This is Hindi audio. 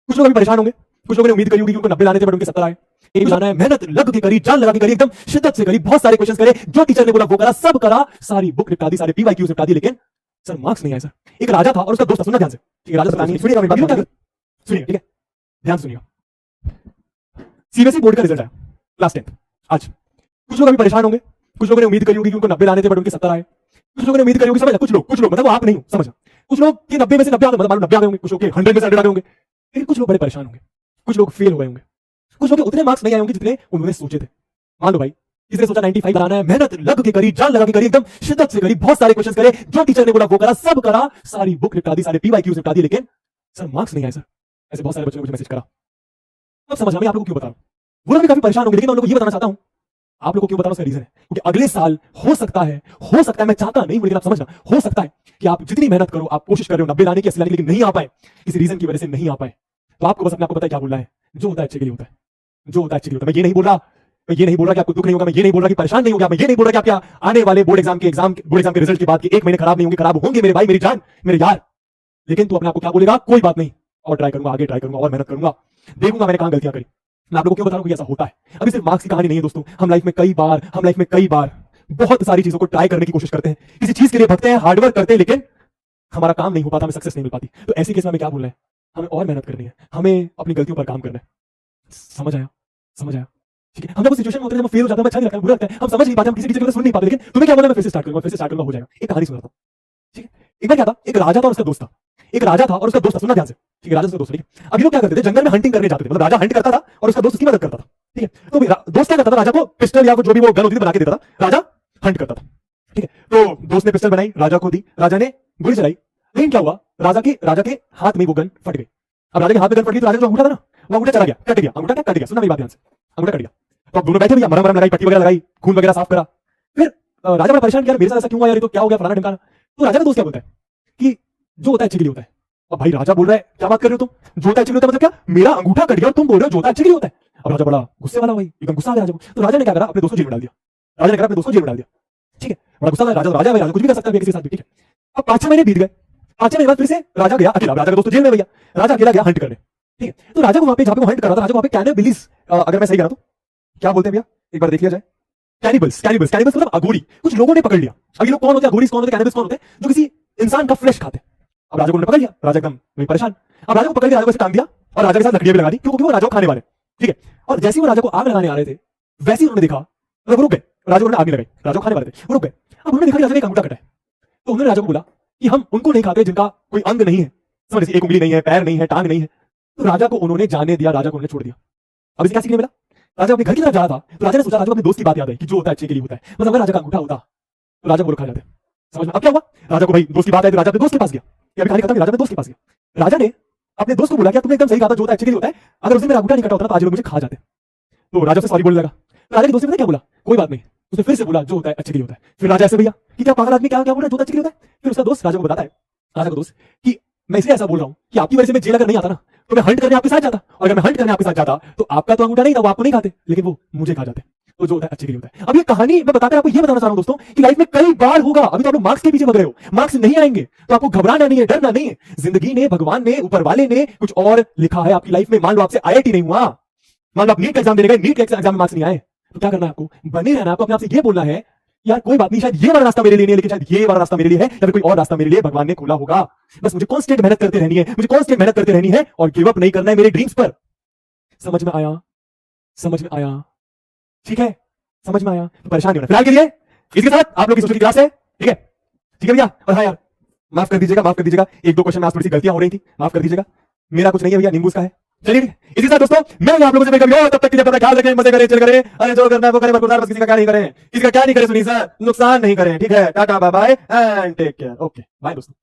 कुछ लोग अभी परेशान होंगे, कुछ लोगों ने उम्मीद करी होगी कि उनको 90 लाने थे बट उनके 70 आए। एक जाना है, मेहनत लग के करी, जान लगा के करी, एकदम शिद्दत से करी, बहुत सारे क्वेश्चन करे, जो टीचर ने बोला वो करा, सब करा, सारी बुक निपटा दी, सारे पीवाईक्यूज निपटा दी, लेकिन सर मार्क्स नहीं आए सर। एक राजा था और उसका दोस्त था, सुनना ध्यान से, ठीक है? राजा सुनिएगा मेरी बात, सुनिए, ठीक है? ध्यान सुनिएगा। सीबीएसई बोर्ड का रिजल्ट आया क्लास 10 आज। कुछ लोग अभी परेशान होंगे, कुछ लोगों ने उम्मीद करी होगी कि उनको 90 लाने थे बट उनके 70 आए। कुछ लोगों ने उम्मीद करी होगी, समझ, कुछ लोग मतलब वो आप नहीं हो, समझ, कुछ लोग कि 90 में से 90 आ गए, मतलब 90 आ गए होंगे, कुछ लोग के 100 में से 100 आ गए होंगे, लेकिन कुछ लोग बड़े परेशान होंगे, कुछ लोग फेल हो गए होंगे, कुछ लोग उतने मार्क्स नहीं आए होंगे जितने उन्होंने सोचे थे। मान लो भाई किसी ने सोचा 95 लाना है, मेहनत लग के करी, जान लगा के करी, एकदम शिद्दत से करी, बहुत सारे क्वेश्चन करे, जो टीचर ने बोला वो करा, सब करा, सारी बुक निपटा दी, सारे पीवाईक्यूज निपटा दी, लेकिन सर मार्क्स नहीं आए सर। ऐसे बहुत सारे बच्चों ने मुझे मैसेज करा। अब समझ मैं आप लोगों को क्यों बता रहा हूं, वो लोग भी काफी परेशान होंगे, लेकिन मैं उन लोगों को ये बताना चाहता हूं, आप लोगों को क्यों बता रहा हूं, उसका रीजन है क्योंकि अगले साल हो सकता है, मैं चाहता नहीं हूं लेकिन आप समझना, हो सकता है कि आप जितनी मेहनत करो, आप कोशिश कर रहे हो 90 लाने की, 80 लाने की, लेकिन नहीं आ पाए, किसी रीजन की वजह से नहीं आ पाए, तो आपको बस अपने आपको पता है क्या बोलना है, जो होता है अच्छे के लिए होता है, जो होता है अच्छे के लिए होता है। मैं ये नहीं बोल रहा कि आपको दुख नहीं होगा, मैं ये नहीं बोल रहा कि परेशान नहीं होगा, मैं ये नहीं बोल रहा कि आपके आने वाले बोर्ड एग्जाम के रिजल्ट के बाद के 1 महीने खराब नहीं होंगे, खराब होंगे मेरे भाई, मेरी जान, मेरे यार, लेकिन तू अपने आपको क्या बोलेगा, कोई बात नहीं, और ट्राई करूंगा, आगे ट्राई करूंगा, और मेहनत करूंगा, देखूंगा मैंने कहां गलतियां करी। मैं आप लोगों को क्यों बता रहा हूं कि ऐसा होता है। अभी सिर्फ मार्क्स की कहानी नहीं है दोस्तों, हम लाइफ में कई बार बहुत सारी चीजों को ट्राई करने की कोशिश करते हैं, किसी चीज के लिए भगते हैं, हार्डवर्क करते हैं, लेकिन हमारा काम नहीं हो पाता, हमें सक्सेस नहीं मिल पाती। तो ऐसी केस में हमें क्या बोलना है, हमें और मेहनत करनी है, हमें अपनी गलतियों पर काम करना है। समझ आया, ठीक है? हम जब उस सिचुएशन में होते हैं, हम फेल हो जाते हैं, अच्छा नहीं लगता, बुरा लगता है, हम समझ नहीं पाते, हम किसी टीचर को सुन नहीं पाते, लेकिन तुम्हें क्या बोलना, मैं फिर से स्टार्ट करूंगा, हो जाएगा। एक कहानी सुनाता हूं, ठीक है? एक बार क्या था, एक राजा था और उसका दोस्त था, सुनना ध्यान से, ठीक है? राजा उसका दोस्त, ठीक है? अब ये लोग क्या करते थे, जंगल में हंटिंग करने जाते थे, मतलब राजा हंट करता था और उसका दोस्त उसकी मदद करता था, ठीक है? तो दोस्त क्या करता था, राजा को पिस्टल या जो भी वो गन होती थी बना के देता था, राजा हंट करता था, ठीक है? तो दोस्त ने पिस्टल बनाई, राजा को दी, राजा ने गोली चलाई, लेकिन क्या हुआ, राजा के हाथ में वो गन फट गई। अब राजा के हाथ में गन फट गई तो राजा जो अंगूठा था ना, वो अंगूठा चला गया, कट गया, अंगूठा कट गया, सुनना मेरी बात ध्यान से, अंगूठा कट गया। तो अब दोनों बैठे भैया, मरहम लगाई, पट्टी वगैरह लगाई, खून वगैरह साफ करा, फिर राजा बड़ा परेशान किया, मेरे साथ ऐसा क्यों हुआ यार, तो क्या हो गया, फलाना ढिमकाना। तो राजा का दोस्त क्या बोलता है कि जो होता है अच्छे के लिए होता है। अब भाई राजा बोल रहा है, क्या बात कर रहे हो तुम, जो होता है अच्छे के लिए होता है मतलब क्या, मेरा अंगूठा कट गया और तुम बोल रहे हो जो होता है अच्छे के लिए होता है। अब राजा बड़ा गुस्से वाला, भाई एकदम गुस्सा आ गया राजा को। तो राजा ने क्या करा, अपने दोस्त को जेल में डाल दिया, ठीक है? बड़ा गुस्सा राजा है भाई, राजा कुछ भी कर सकता है किसी के साथ भी, ठीक है? अब 5-6 महीने बीत गए, 5-6 महीने बाद फिर से राजा गया अकेला, राजा का दोस्त जेल में भैया, राजा अकेला गया हंट करने, ठीक है? तो राजा को वहां पे जहां पे वो हंट कर रहा था, राजा को वहां पे कैनिबलिस, अगर मैं सही कह रहा हूं तो क्या बोलते हैं भैया, एक बार देख लिया जाए, कैनिबल्स मतलब अघोरी, कुछ लोगों ने पकड़ लिया। अब ये लोग कौन होते हैं, अघोरी कौन होते हैं, कैनिबल्स कौन होते हैं, जो किसी इंसान का फ्लेश खाते हैं। अब राजा को उन्होंने पकड़ लिया, राजा एकदम वही परेशान। अब राजा को पकड़ के राजा को ऐसे टांग दिया और राजा के साथ लकड़ियां भी लगा दी, क्योंकि वो राजा को खाने वाले, ठीक है? और जैसे ही वो राजा को आग लगाने आ रहे थे, वैसे ही उन्होंने देखा, मतलब रुक गए, राजा उन्होंने आग लगाई, राजा को खाने वाले थे, रुक गए। अब उन्होंने देखा कि राजा का एक अंगूठा कटा है, तो उन्होंने राजा को बोला कि हम उनको नहीं खाते जिनका कोई अंग नहीं है, समझ लीजिए, एक उंगली नहीं है, पैर नहीं है, टांग नहीं है। तो राजा को उन्होंने जाने दिया, राजा को उन्होंने छोड़ दिया। अब इसे क्या सीखने मिला, राजा अपने घर की तरफ जा रहा था, तो राजा ने सोचा, राजा को अपने दोस्त की बात याद आई कि जो होता है अच्छे के लिए होता है, मतलब अगर राजा का अंगूठा होता तो राजा को खा जाते। समझ में अब क्या हुआ, राजा को भाई दोस्त की बात आई तो राजा अपने दोस्त के पास गया, ये अभी कहानी खत्म, राजा अपने दोस्त के पास गया। राजा ने अपने दोस्त को बोला कि तुमने एकदम सही कहा था, जो होता है अच्छे के लिए होता है, अगर उस दिन मेरा अंगूठा नहीं कटा होता ना तो आज लोग मुझे खा जाते। तो राजा से सॉरी बोलने लगा। राजा के दोस्त ने पता क्या बोला, कोई बात नहीं, उसने फिर से बोला जो होता है अच्छे के लिए होता है। फिर राजा ऐसे भैया कि क्या पागल आदमी, क्या बोल रहा है, जो होता है अच्छे के लिए होता है। फिर उसका दोस्त राजा को बताता है, राजा का दोस्त, कि मैं इसलिए ऐसा बोल रहा हूं कि आपकी वजह से मैं जेल अगर नहीं आता ना तो मैं हंट करने आपके साथ जाता, और अगर मैं हंट करने आपके साथ जाता तो आपका तो अंगूठा नहीं था, वो आपको नहीं खाते, लेकिन वो मुझे खा जाते। तो जो होता है अच्छे के लिए होता है। अब ये कहानी मैं बताकर आपको ये बताना चाह रहा हूं दोस्तों कि लाइफ में कई बार होगा, अभी तो आप लोग मार्क्स के पीछे भाग रहे हो, मार्क्स नहीं आएंगे तो आपको घबराना नहीं है, डरना नहीं है। जिंदगी ने, भगवान ने, ऊपर वाले ने कुछ और लिखा है आपकी लाइफ में। मान लो आपसे IIT नहीं हुआ, मान लो आप नीट का एग्जाम देने गए, नीट के एग्जाम में मार्क्स नहीं आए, तो क्या करना है आपको, बने रहना। आपको अपने आप से ये बोलना है यार कोई बात नहीं, शायद ये वाला रास्ता मेरे लिए नहीं है, लेकिन शायद ये वाला रास्ता मेरे लिए है, या फिर कोई और रास्ता मेरे लिए भगवान ने खोला होगा। बस मुझे कांस्टेंट मेहनत करते रहनी है, मुझे कांस्टेंट मेहनत करते रहनी है और गिव अप नहीं करना है मेरे ड्रीम्स पर। समझ में आया, समझ में आया, ठीक है, समझ में आया। तो परेशान नहीं होना फिलहाल के लिए। इसके साथ आप लोग की सोशल की क्लास है, ठीक है, ठीक है भैया। और हाँ यार माफ कर दीजिएगा, माफ कर दीजिएगा, 1-2 क्वेश्चन में आज थोड़ी सी गलतियां हो रही थी, माफ कर दीजिएगा, मेरा कुछ नहीं है भैया, नींबू का है। चलिए इसी साथ दोस्तों मैं आप लोगों से कभी और, तब तक के लिए अपना ख्याल रखें, मजे करें, चिल करें, अरे जो करना है वो करें, बस किसी का क्या नहीं करें, किसी का क्या नहीं करें, सुनिए सर, नुकसान नहीं करें, ठीक है। Tata bye bye and take care, okay bye दोस्तों।